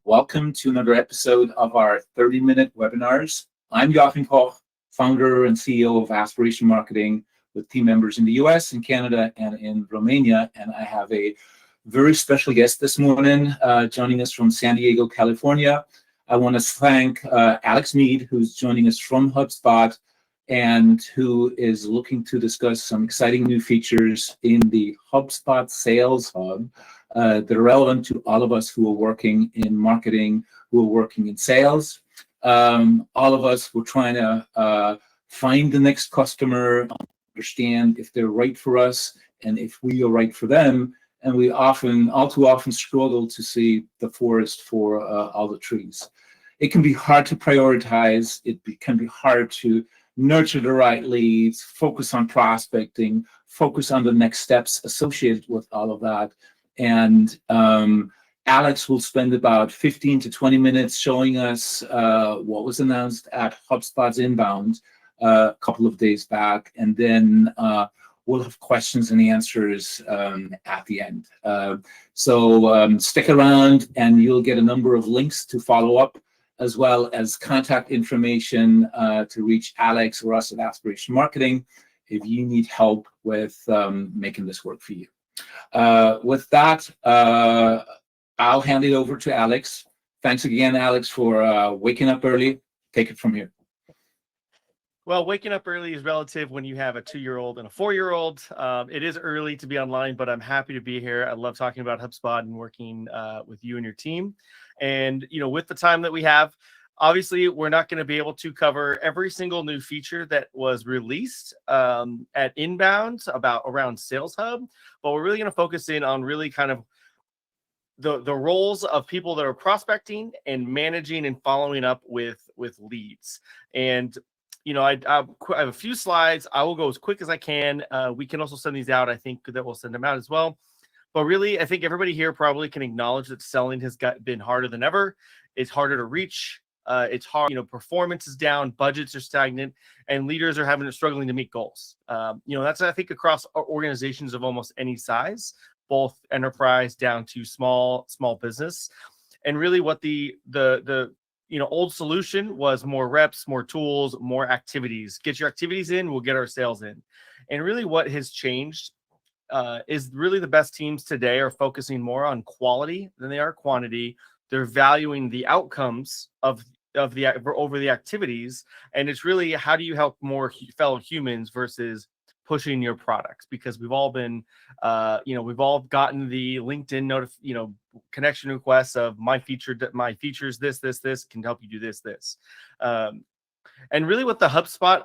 Welcome to another episode of our 30-minute webinars. I'm Joachim Koch, founder and CEO of Aspiration Marketing with team members in the US, in Canada, and in Romania. And I have a very special guest this morning joining us from San Diego, California. I want to thank Alex Meade, who's joining us from HubSpot and who is looking to discuss some exciting new features in the HubSpot Sales Hub that are relevant to all of us who are working in marketing, who are working in sales. All of us were trying to find the next customer, understand if they're right for us and if we are right for them. And we all too often struggle to see the forest for all the trees. It can be hard to prioritize. Can be hard to nurture the right leads, focus on prospecting, focus on the next steps associated with all of that. And Alex will spend about 15 to 20 minutes showing us what was announced at HubSpot's Inbound a couple of days back. And then we'll have questions and answers at the end. So stick around and you'll get a number of links to follow up, as well as contact information to reach Alex or us at Aspiration Marketing if you need help with making this work for you. With that, I'll hand it over to Alex. Thanks again, Alex, for waking up early. Take it from here. Well, waking up early is relative when you have a 2-year-old and a 4-year-old. It is early to be online, but I'm happy to be here. I love talking about HubSpot and working with you and your team. And, with the time that we have, obviously, we're not going to be able to cover every single new feature that was released at Inbound around Sales Hub, but we're really going to focus in on really kind of the roles of people that are prospecting and managing and following up with leads. And I have a few slides. I will go as quick as I can. We can also send these out. I think that we'll send them out as well. But really, I think everybody here probably can acknowledge that selling has been harder than ever. It's harder to reach. It's hard. Performance is down, budgets are stagnant, and leaders are struggling to meet goals. That's, I think, across organizations of almost any size, both enterprise down to small business. And really, what the old solution was more reps, more tools, more activities. Get your activities in, we'll get our sales in. And really what has changed is really the best teams today are focusing more on quality than they are quantity. They're valuing the outcomes over the activities. And it's really, how do you help more fellow humans versus pushing your products? Because we've all been, we've all gotten the LinkedIn connection requests of my features, this can help you do this. And really what the HubSpot,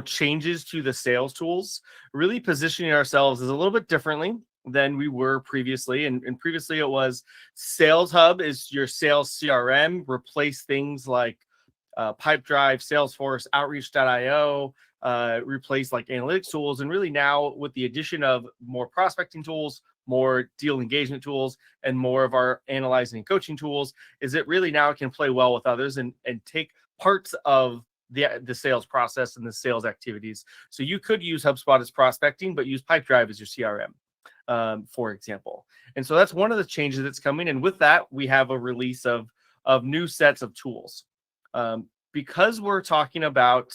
changes to the sales tools, really positioning ourselves as a little bit differently than we were previously. And previously it was Sales Hub is your sales CRM, replace things like Pipedrive, Salesforce, Outreach.io, replace like analytics tools. And really now with the addition of more prospecting tools, more deal engagement tools, and more of our analyzing and coaching tools, is it really now can play well with others and take parts of the sales process and the sales activities. So you could use HubSpot as prospecting, but use Pipedrive as your CRM, for example. And so that's one of the changes that's coming. And with that, we have a release of new sets of tools. Because we're talking about,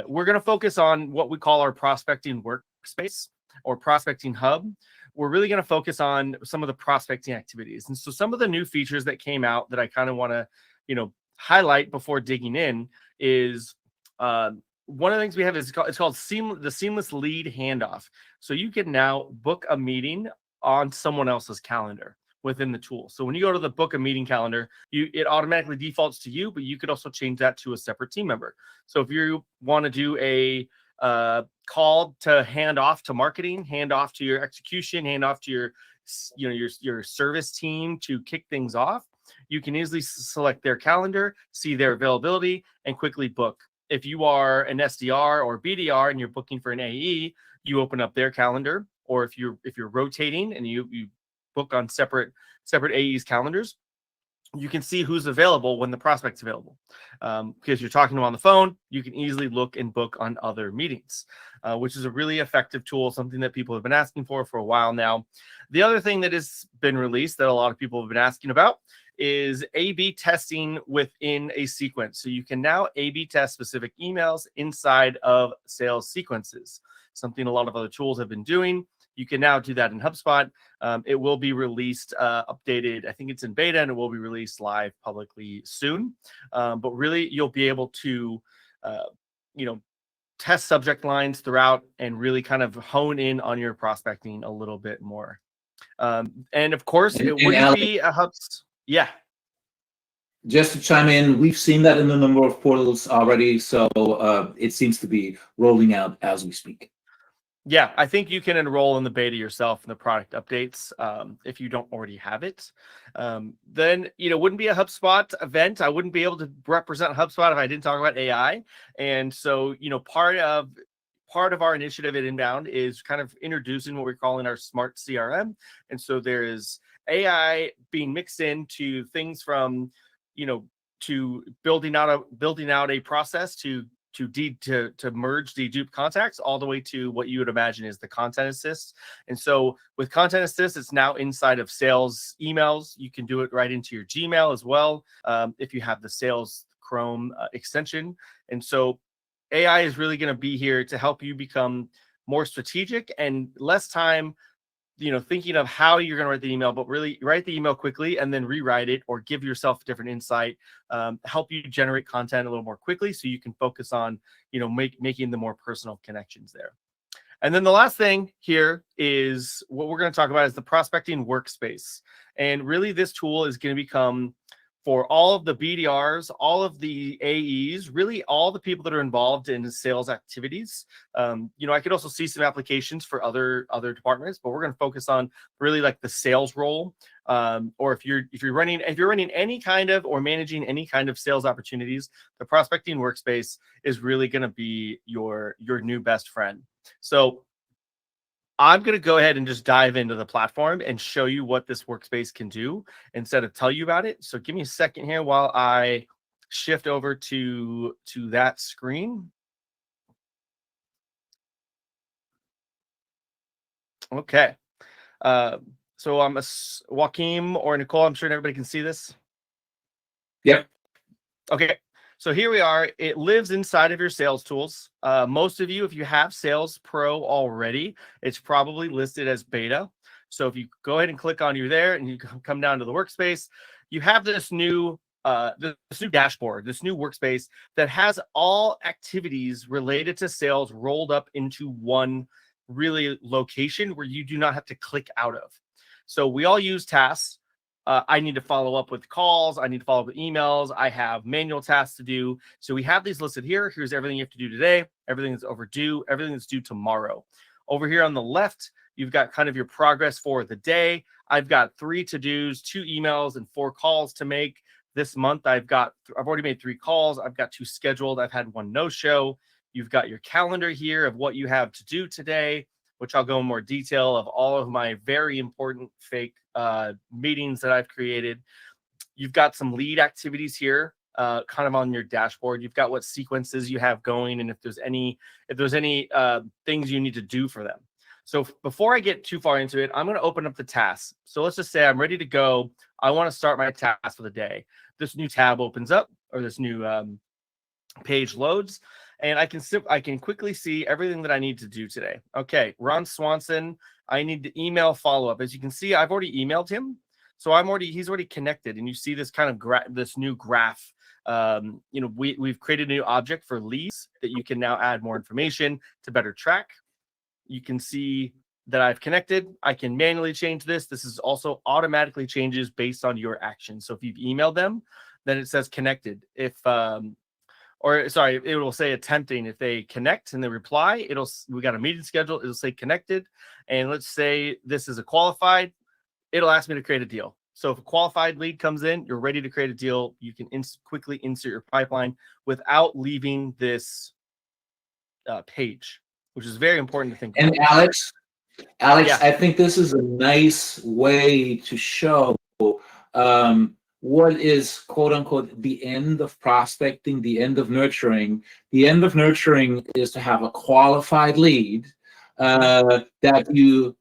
we're going to focus on what we call our prospecting workspace or prospecting hub. We're really going to focus on some of the prospecting activities. And so some of the new features that came out that I kind of want to, highlight before digging in is one of the things we have is it's called the seamless lead handoff. So you can now book a meeting on someone else's calendar within the tool. So when you go to the book a meeting calendar, it automatically defaults to you, but you could also change that to a separate team member. So if you want to do a call to hand off to marketing, hand off to your execution, hand off to your service team to kick things off, you can easily select their calendar, see their availability, and quickly book. If you are an SDR or BDR and you're booking for an AE, you open up their calendar. Or if you're rotating and you book on separate AEs calendars, you can see who's available when the prospect's available. Because you're talking to them on the phone, you can easily look and book on other meetings, which is a really effective tool, something that people have been asking for a while now. The other thing that has been released that a lot of people have been asking about is A/B testing within a sequence. So you can now A/B test specific emails inside of sales sequences, something a lot of other tools have been doing. You can now do that in HubSpot. It will be released, updated. I think it's in beta, and it will be released live publicly soon. But really, you'll be able to, test subject lines throughout and really kind of hone in on your prospecting a little bit more. And of course, it wouldn't Alex, be a HubSpot. Yeah. Just to chime in, we've seen that in a number of portals already, so it seems to be rolling out as we speak. Yeah, I think you can enroll in the beta yourself in the product updates if you don't already have it. Then, wouldn't be a HubSpot event. I wouldn't be able to represent HubSpot if I didn't talk about AI. And so, part of our initiative at Inbound is kind of introducing what we're calling our smart CRM. And so there is AI being mixed into things from, to building out a process to merge dedupe contacts all the way to what you would imagine is the content assist. And so with content assist, it's now inside of sales emails. You can do it right into your Gmail as well if you have the sales Chrome extension. And so AI is really going to be here to help you become more strategic and less time thinking of how you're going to write the email, but really write the email quickly and then rewrite it or give yourself a different insight, help you generate content a little more quickly so you can focus on, making the more personal connections there. And then the last thing here is what we're going to talk about is the prospecting workspace. And really this tool is going to become for all of the BDRs, all of the AEs, really all the people that are involved in sales activities. I could also see some applications for other departments, but we're going to focus on really like the sales role. Or if you're running any kind of or managing any kind of sales opportunities, the prospecting workspace is really going to be your new best friend. So I'm going to go ahead and just dive into the platform and show you what this workspace can do instead of tell you about it. So give me a second here while I shift over to that screen. Okay. So I'm Joachim or Nicole. I'm sure everybody can see this. Yep. Okay. So here we are. It lives inside of your sales tools. Most of you, if you have Sales Pro already, it's probably listed as beta. So if you go ahead and click on you there and you come down to the workspace, you have this new dashboard, this new workspace that has all activities related to sales rolled up into one really location where you do not have to click out of. So we all use tasks. I need to follow up with calls. I need to follow up with emails. I have manual tasks to do. So we have these listed here. Here's everything you have to do today, everything that's overdue, everything that's due tomorrow. Over here on the left, you've got kind of your progress for the day. I've got 3 to-dos, 2 emails, and 4 calls to make. This month, I've already made 3 calls. I've got 2 scheduled. I've had 1 no-show. You've got your calendar here of what you have to do today, which I'll go in more detail of all of my very important fake meetings that I've created. You've got some lead activities here, kind of on your dashboard. You've got what sequences you have going, and if there's any things you need to do for them. So before I get too far into it, I'm going to open up the tasks. So let's just say I'm ready to go. I want to start my task for the day. This new tab opens up, or this new page loads. And I can quickly see everything that I need to do today. Okay, Ron Swanson, I need to email follow-up. As you can see, I've already emailed him. So he's already connected. And you see this kind of this new graph. We've created a new object for leads that you can now add more information to better track. You can see that I've connected. I can manually change this. This is also automatically changes based on your actions. So if you've emailed them, then it says connected. It will say attempting. If they connect and they reply, we got a meeting scheduled. It'll say connected. And let's say this is a qualified, it'll ask me to create a deal. So if a qualified lead comes in, you're ready to create a deal. You can quickly insert your pipeline without leaving this page, which is very important to think about. And Alex, Yeah. I think this is a nice way to show what is, quote unquote, the end of prospecting, the end of nurturing. The end of nurturing is to have a qualified lead that you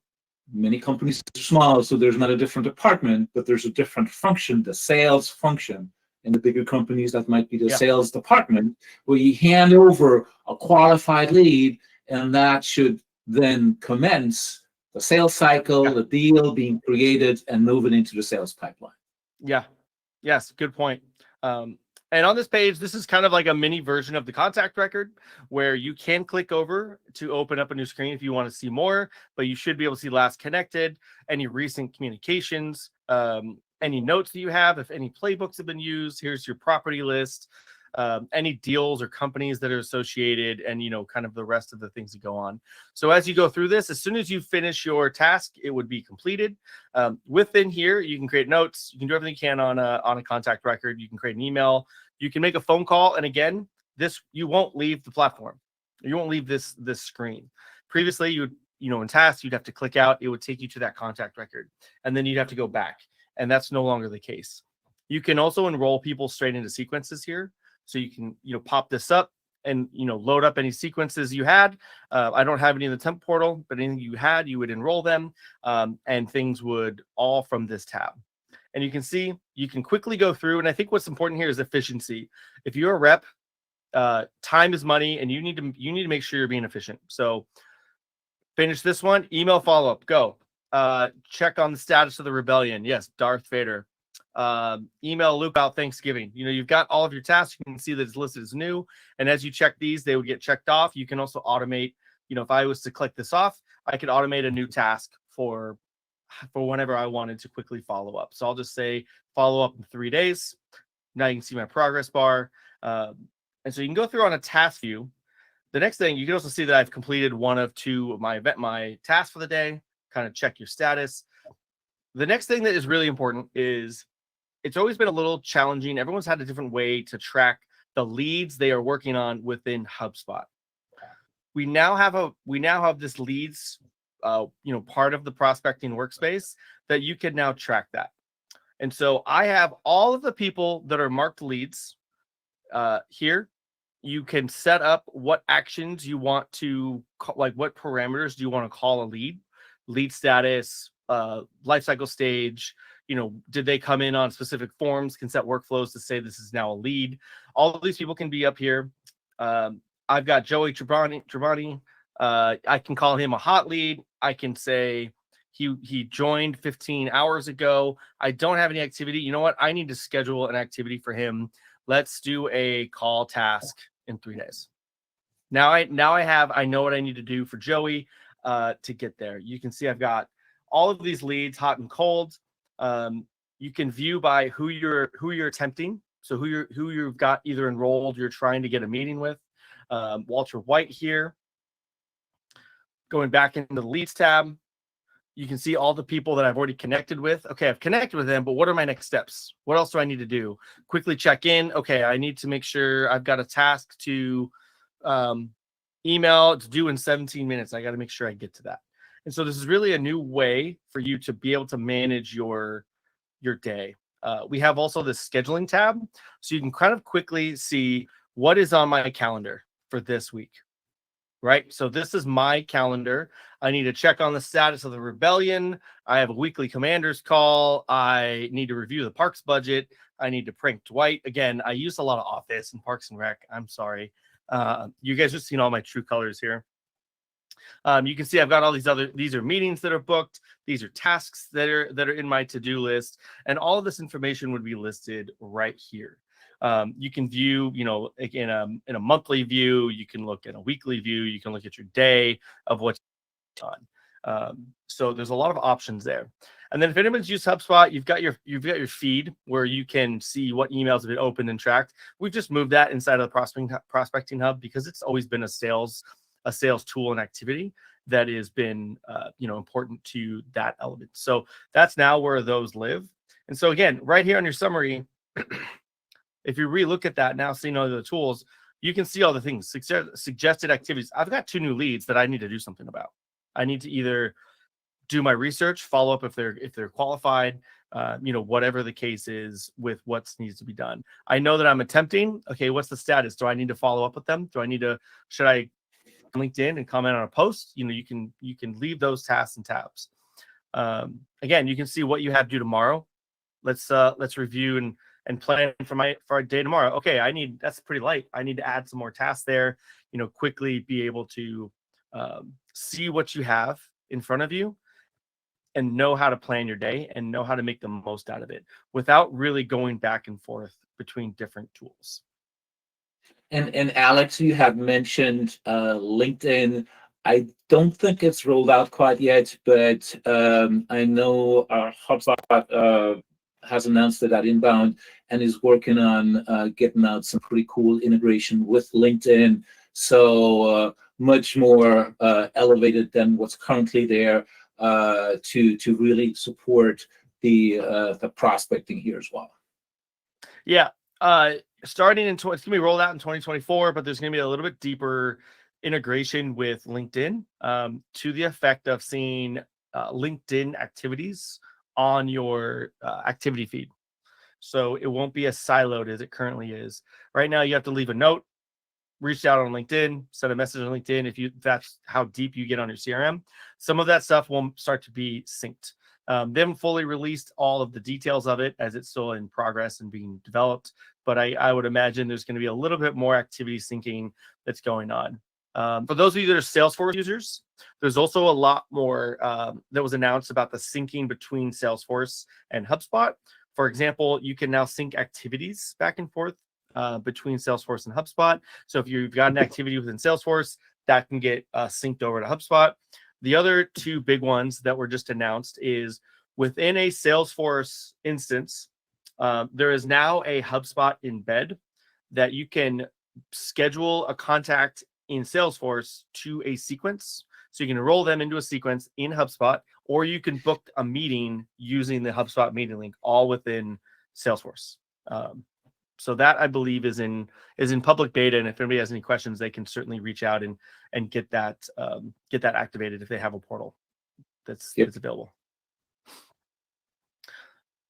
Many companies are small, so there's not a different department, but there's a different function, the sales function. In the bigger companies, that might be the sales department, where you hand over a qualified lead, and that should then commence the sales cycle, the deal being created, and moving into the sales pipeline. Yeah. Yes. Good point. And on this page, this is kind of like a mini version of the contact record where you can click over to open up a new screen if you want to see more, but you should be able to see last connected, any recent communications, any notes that you have, if any playbooks have been used. Here's your property list, any deals or companies that are associated, and, you know, kind of the rest of the things that go on. So as you go through this, as soon as you finish your task, it would be completed. Within here, you can create notes. You can do everything you can on a contact record. You can create an email. You can make a phone call. And again, you won't leave the platform. You won't leave this screen. Previously, in tasks, you'd have to click out. It would take you to that contact record, and then you'd have to go back. And that's no longer the case. You can also enroll people straight into sequences here. So you can, pop this up and, load up any sequences you had. I don't have any in the temp portal, but anything you had, you would enroll them, and things would all from this tab. And you can see, you can quickly go through. And I think what's important here is efficiency. If you're a rep, time is money, and you need to make sure you're being efficient. So finish this one, email follow-up, go. Check on the status of the rebellion. Yes, Darth Vader. Email loop out Thanksgiving. You've got all of your tasks. You can see that it's listed as new. And as you check these, they would get checked off. You can also automate, if I was to click this off, I could automate a new task for whenever I wanted to quickly follow up. So I'll just say follow up in 3 days. Now you can see my progress bar. And so you can go through on a task view. The next thing, you can also see that I've completed one of two of my tasks for the day. Kind of check your status. The next thing that is really important is it's always been a little challenging. Everyone's had a different way to track the leads they are working on within HubSpot. We now have this leads, part of the prospecting workspace that you can now track that. And so I have all of the people that are marked leads here. You can set up what actions you want to, what parameters do you want to call a lead status, lifecycle stage, did they come in on specific forms, can set workflows to say this is now a lead. All of these people can be up here. I've got Joey Trabani. I can call him a hot lead. I can say he joined 15 hours ago. I don't have any activity. You know what? I need to schedule an activity for him. Let's do a call task in 3 days. Now I know what I need to do for Joey to get there. You can see I've got all of these leads, hot and cold. You can view by who you're attempting. So who you've got either enrolled, you're trying to get a meeting with. Walter White here. Going back into the leads tab, you can see all the people that I've already connected with. Okay, I've connected with them, but what are my next steps? What else do I need to do? Quickly check in. Okay, I need to make sure I've got a task to email. It's due in 17 minutes. I got to make sure I get to that. And so this is really a new way for you to be able to manage your day. We have also the scheduling tab, so you can kind of quickly see what is on my calendar for this week, right? So this is my calendar. I need to check on the status of the rebellion. I have a weekly commanders call. I need to review the parks budget. I need to prank Dwight. Again, I use a lot of Office and Parks and Rec. I'm sorry. You guys have seen all my true colors here. You can see I've got all these are meetings that are booked. These are tasks that are in my to-do list, and all of this information would be listed right here. You can view, in a monthly view, you can look at a weekly view, you can look at your day of what's on. So there's a lot of options there. And then if anyone's used HubSpot, you've got your feed where you can see what emails have been opened and tracked. We've just moved that inside of the prospecting hub because it's always been a sales tool and activity that has been important to that element. So that's now where those live. And so again, right here on your summary, if you re-look at that now, seeing all the tools, you can see all the things, suggested activities. I've got 2 new leads that I need to do something about. I need to either do my research, follow up if they're qualified, whatever the case is with what needs to be done. I know that I'm attempting. Okay, what's the status? Do I need to follow up with them? Should I LinkedIn and comment on a post? You can leave those tasks and tabs. Again, you can see what you have due tomorrow. Let's review and plan for our day tomorrow. Okay, that's pretty light. I need to add some more tasks there. Quickly be able to see what you have in front of you and know how to plan your day and know how to make the most out of it without really going back and forth between different tools. And Alex, you have mentioned LinkedIn. I don't think it's rolled out quite yet, but I know HubSpot has announced it at Inbound and is working on getting out some pretty cool integration with LinkedIn. So much more elevated than what's currently there to really support the prospecting here as well. Yeah. Starting it's going to be rolled out in 2024, but there's going to be a little bit deeper integration with LinkedIn to the effect of seeing LinkedIn activities on your activity feed. So it won't be as siloed as it currently is. Right now, you have to leave a note, reach out on LinkedIn, send a message on LinkedIn if that's how deep you get on your CRM. Some of that stuff will start to be synced. They haven't fully released all of the details of it as it's still in progress and being developed, but I would imagine there's going to be a little bit more activity syncing that's going on. For those of you that are Salesforce users, there's also a lot more that was announced about the syncing between Salesforce and HubSpot. For example, you can now sync activities back and forth between Salesforce and HubSpot. So if you've got an activity within Salesforce, that can get synced over to HubSpot. The other two big ones that were just announced is within a Salesforce instance, there is now a HubSpot embed that you can schedule a contact in Salesforce to a sequence. So you can enroll them into a sequence in HubSpot, or you can book a meeting using the HubSpot meeting link all within Salesforce. So that I believe is in public beta, and if anybody has any questions, they can certainly reach out and get that activated if they have a portal that's available.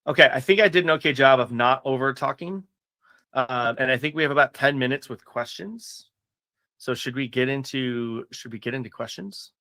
Okay, I think I did an okay job of not over talking, and I think we have about 10 minutes with questions. So should we get into questions?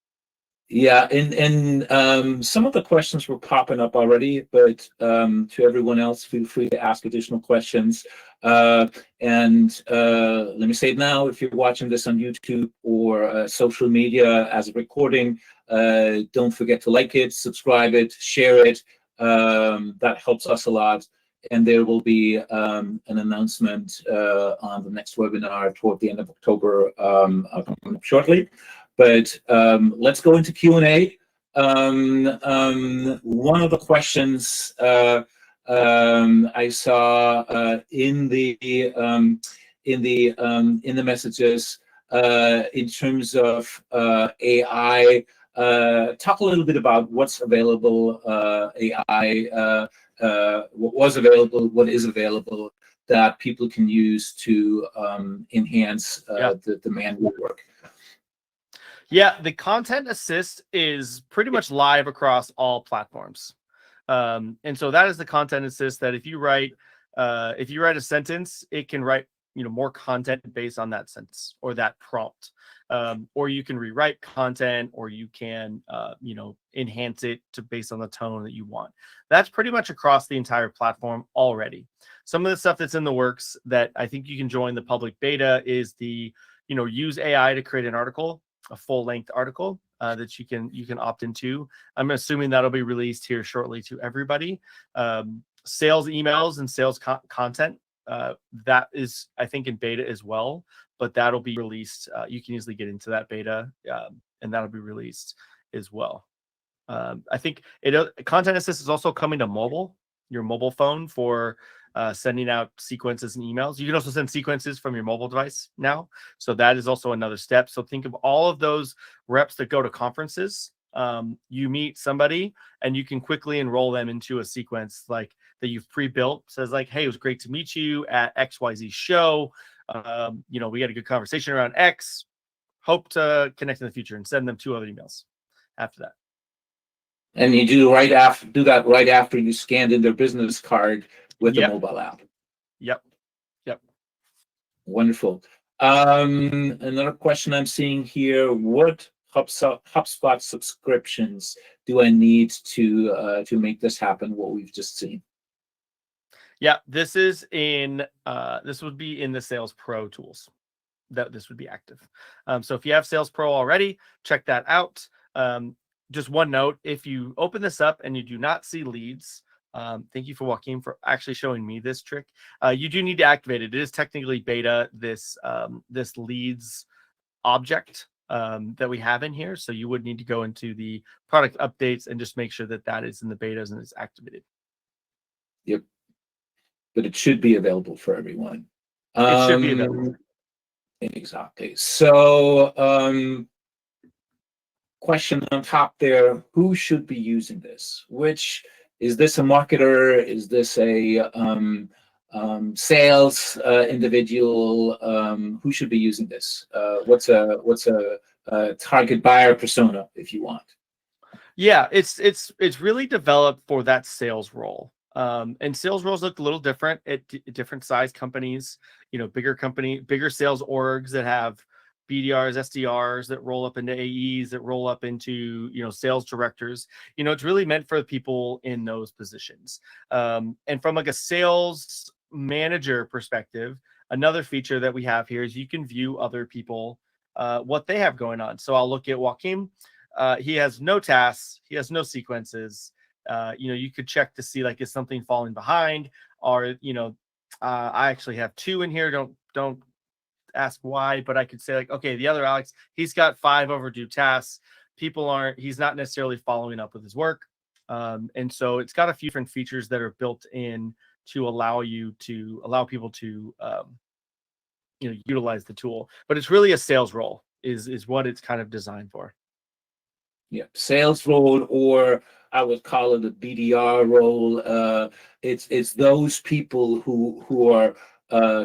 Yeah, and some of the questions were popping up already, but to everyone else, feel free to ask additional questions. And let me say it now, if you're watching this on YouTube or social media as a recording, don't forget to like it, subscribe it, share it. That helps us a lot. And there will be an announcement on the next webinar toward the end of October coming up shortly. But let's go into Q&A. One of the questions I saw in the messages in terms of AI. Talk a little bit about what's available, AI, what was available, what is available that people can use to enhance the manual work. Yeah, the content assist is pretty much live across all platforms. And so that is the content assist that if you write a sentence, it can write more content based on that sentence or that prompt. Or you can rewrite content, or you can enhance it based on the tone that you want. That's pretty much across the entire platform already. Some of the stuff that's in the works that I think you can join the public beta is the use AI to create an article, a full-length article that you can opt into. I'm assuming that'll be released here shortly to everybody. Sales emails and sales content, that is, I think, in beta as well, but that'll be released. You can easily get into that beta, and that'll be released as well. I think Content Assist is also coming to mobile, your mobile phone, for sending out sequences and emails. You can also send sequences from your mobile device now. So that is also another step. So think of all of those reps that go to conferences. You meet somebody and you can quickly enroll them into a sequence like that you've pre-built. Says like, hey, it was great to meet you at XYZ show. We had a good conversation around X. Hope to connect in the future, and send them 2 other emails after that. And you do that right after you scanned in their business card with the mobile app. Yep. Wonderful. Another question I'm seeing here: what HubSpot subscriptions do I need to make this happen? What we've just seen. Yeah, this is in this would be in the Sales Pro tools that this would be active. So if you have Sales Pro already, check that out. Just one note, if you open this up and you do not see leads, thank you for Joachim for actually showing me this trick. You do need to activate it. It is technically beta, this leads object that we have in here. So you would need to go into the product updates and just make sure that that is in the betas and is activated. Yep. But it should be available for everyone. It should be available. Exactly. So question on top there, who should be using this? Which, is this a marketer? Is this a sales individual? Who should be using this? What's a target buyer persona, if you want? Yeah, it's really developed for that sales role. And sales roles look a little different at different size companies, bigger sales orgs that have BDRs, SDRs that roll up into AEs, that roll up into, sales directors. It's really meant for the people in those positions. And from like a sales manager perspective, another feature that we have here is you can view other people, what they have going on. So I'll look at Joachim. He has no tasks. He has no sequences. You could check to see, like, is something falling behind, or I actually have 2 in here. Don't ask why, but I could say, like, okay, the other Alex, he's got 5 overdue tasks. He's not necessarily following up with his work. And so it's got a few different features that are built in to allow people to utilize the tool. But it's really a sales role is what it's kind of designed for. Yeah, sales role, or I would call it a BDR role. It's those people who are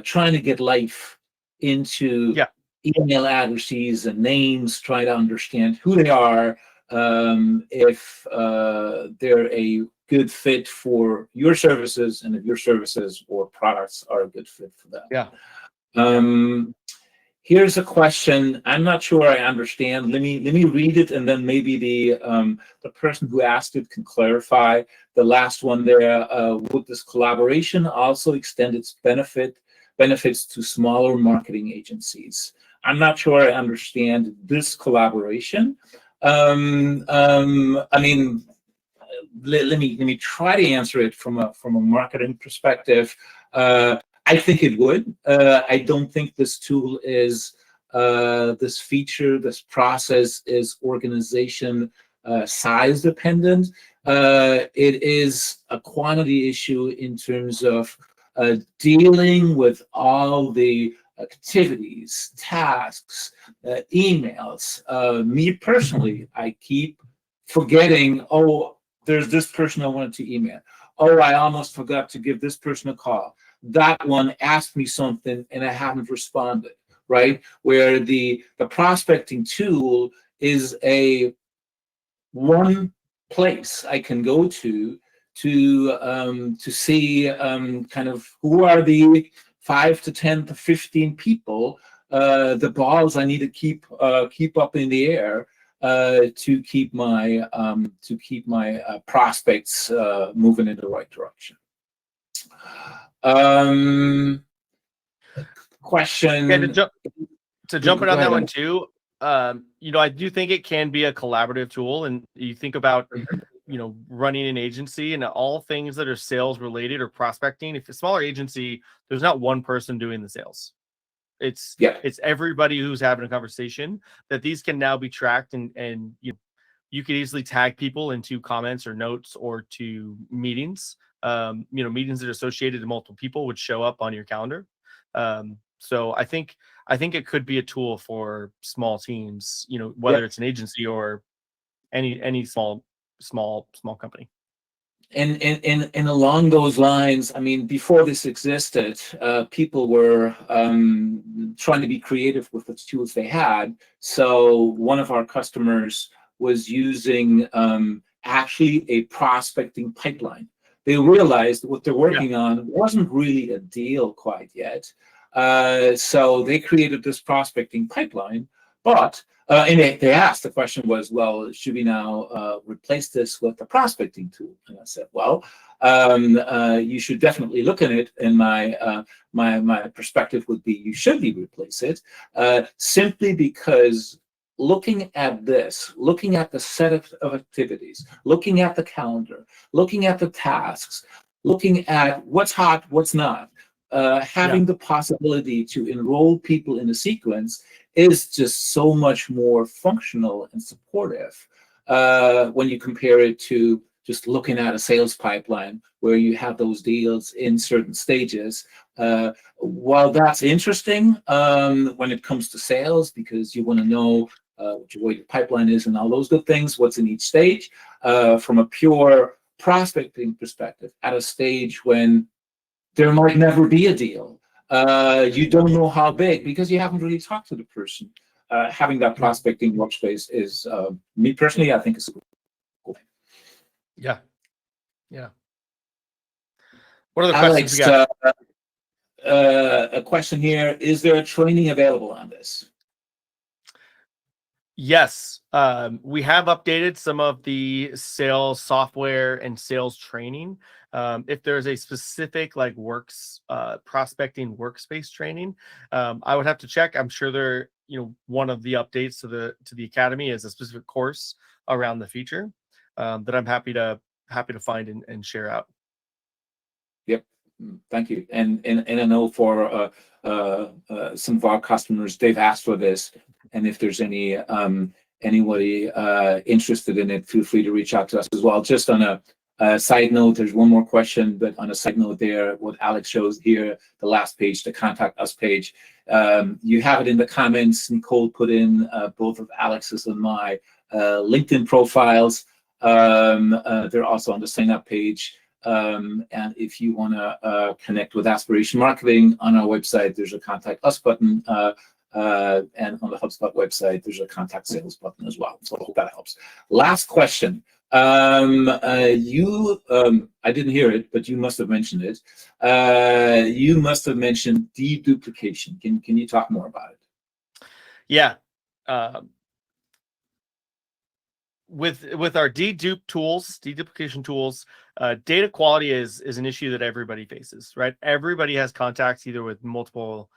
trying to get life into email addresses and names, try to understand who they are, if they're a good fit for your services, and if your services or products are a good fit for them. Yeah. Here's a question. I'm not sure I understand. Let me read it, and then maybe the person who asked it can clarify. The last one there. Would this collaboration also extend its benefits to smaller marketing agencies? I'm not sure I understand this collaboration. I mean, let me try to answer it from a marketing perspective. I think it would. I don't think this tool is, this feature, this process is organization size dependent. It is a quantity issue in terms of dealing with all the activities, tasks, emails. Me personally, I keep forgetting, oh, there's this person I wanted to email. Oh, I almost forgot to give this person a call. That one asked me something and I haven't responded, right? Where the prospecting tool is a one place I can go to see kind of who are the 5 to 10 to 15 people, the balls I need to keep up in the air to keep my prospects moving in the right direction. Question. Yeah, to jump in on that one too. I do think it can be a collaborative tool, and you think about running an agency and all things that are sales related or prospecting. If it's a smaller agency, there's not one person doing the sales. It's everybody who's having a conversation. That these can now be tracked, and you could easily tag people into comments or notes or to meetings. Meetings that are associated to multiple people would show up on your calendar. So I think it could be a tool for small teams, whether it's an agency or any small company. And along those lines, I mean, before this existed, people were trying to be creative with the tools they had. So one of our customers was using actually a prospecting pipeline. They realized what they're working on wasn't really a deal quite yet. So they created this prospecting pipeline, But and they asked, the question was, well, should we now replace this with the prospecting tool? And I said, well, you should definitely look at it. And my perspective would be you should replace it, simply because looking at this, looking at the set of activities, looking at the calendar, looking at the tasks, looking at what's hot, what's not, having the possibility to enroll people in a sequence is just so much more functional and supportive when you compare it to just looking at a sales pipeline where you have those deals in certain stages. While that's interesting when it comes to sales, because you want to know what your pipeline is and all those good things, what's in each stage, from a pure prospecting perspective, at a stage when there might never be a deal. You don't know how big because you haven't really talked to the person. Having that prospecting workspace is, me personally, I think is cool. Yeah. What are the questions Alex, we got? a question here. Is there a training available on this? Yes, we have updated some of the sales software and sales training. If there's a specific like prospecting workspace training, I would have to check. I'm sure there, one of the updates to the academy is a specific course around the feature that I'm happy to find and share out. Yep, thank you. And I know for some of our customers, they've asked for this. And if there's anybody interested in it, feel free to reach out to us as well. Just on a side note, there's one more question, but on a side note there, what Alex shows here, the last page, the contact us page, you have it in the comments. Nicole put in both of Alex's and my LinkedIn profiles. They're also on the sign up page. And if you want to connect with Aspiration Marketing on our website, there's a contact us button. And on the HubSpot website, there's a contact sales button as well. So I hope that helps. Last question. I didn't hear it, but you must have mentioned it. You must have mentioned deduplication. Can you talk more about it? Yeah. With our deduplication tools, data quality is an issue that everybody faces, right? Everybody has contacts either with multiple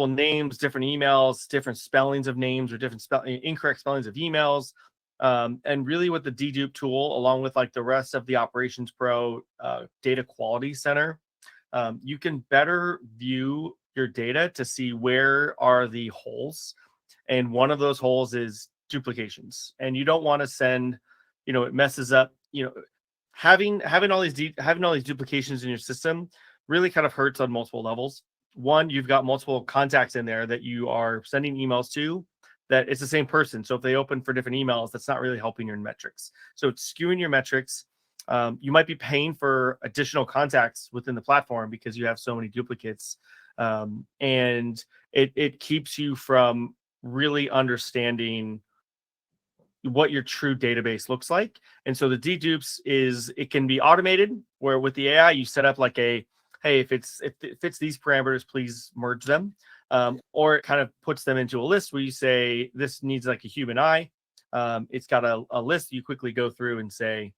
names, different emails, different spellings of names, or incorrect spellings of emails. And really with the dedupe tool, along with like the rest of the Operations Pro data quality center, you can better view your data to see where are the holes. And one of those holes is duplications. And you don't want to send, it messes up, having all these duplications in your system really kind of hurts on multiple levels. One, you've got multiple contacts in there that you are sending emails to that it's the same person. So if they open for different emails, that's not really helping your metrics. So it's skewing your metrics. You might be paying for additional contacts within the platform because you have so many duplicates. And it keeps you from really understanding what your true database looks like. And so the dedupes it can be automated, where with the AI, you set up like hey, if it fits these parameters, please merge them. Or it kind of puts them into a list where you say, this needs like a human eye. It's got a list you quickly go through and say,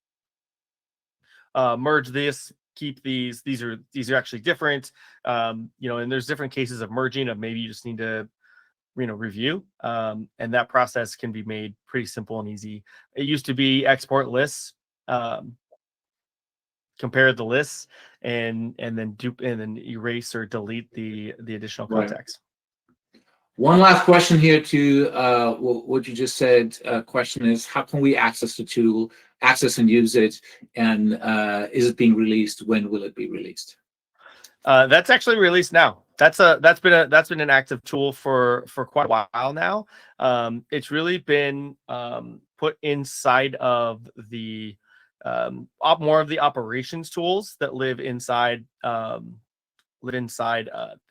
merge this, keep these are actually different. And there's different cases of merging, of maybe you just need to review, and that process can be made pretty simple and easy. It used to be export lists, compare the lists, and then erase or delete the additional contacts. Right. One last question here to what you just said. Question is, how can we access the tool, access and use it, and is it being released? When will it be released? That's actually released now. That's been an active tool for quite a while now. It's really been put inside of the more of the operations tools that live inside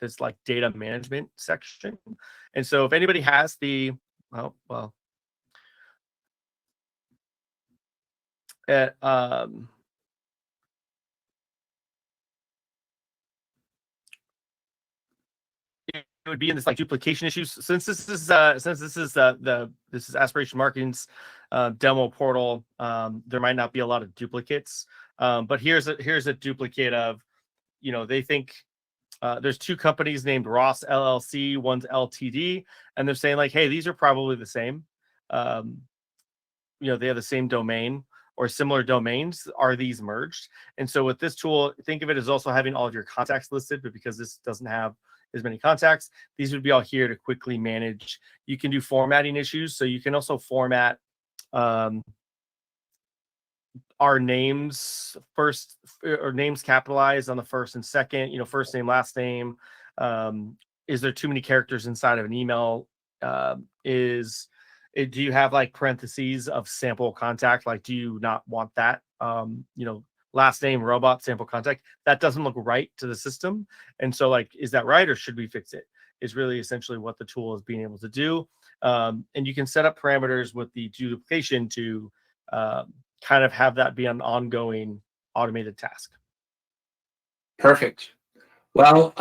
this like data management section. And so if anybody has the would be in this like duplication issues. Since this is this is Aspiration Marketing's demo portal, there might not be a lot of duplicates. But here's a duplicate of, they think there's two companies named Ross LLC, one's LTD, and they're saying like, hey, these are probably the same. They have the same domain or similar domains. Are these merged? And so with this tool, think of it as also having all of your contacts listed, but because this doesn't have as many contacts, these would be all here to quickly manage. You can do formatting issues. So you can also format our names first, or names capitalized on the first and second, first name, last name. Is there too many characters inside of an email? Do you have like parentheses of sample contact? Like, do you not want that? Last name, robot, sample contact. That doesn't look right to the system. And so like, is that right? Or should we fix it? Is really essentially what the tool is being able to do. And you can set up parameters with the duplication to kind of have that be an ongoing automated task. Perfect. Well,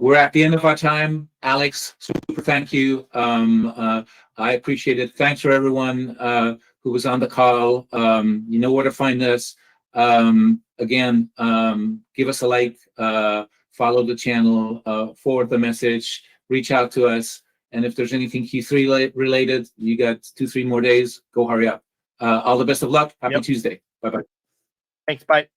we're at the end of our time. Alex, super thank you. I appreciate it. Thanks for everyone who was on the call. You know where to find us. Again, give us a like, follow the channel, forward the message, reach out to us. And if there's anything Q3 related, you got 2-3 more days, go hurry up. All the best of luck. Happy Tuesday. Bye-bye. Thanks. Bye.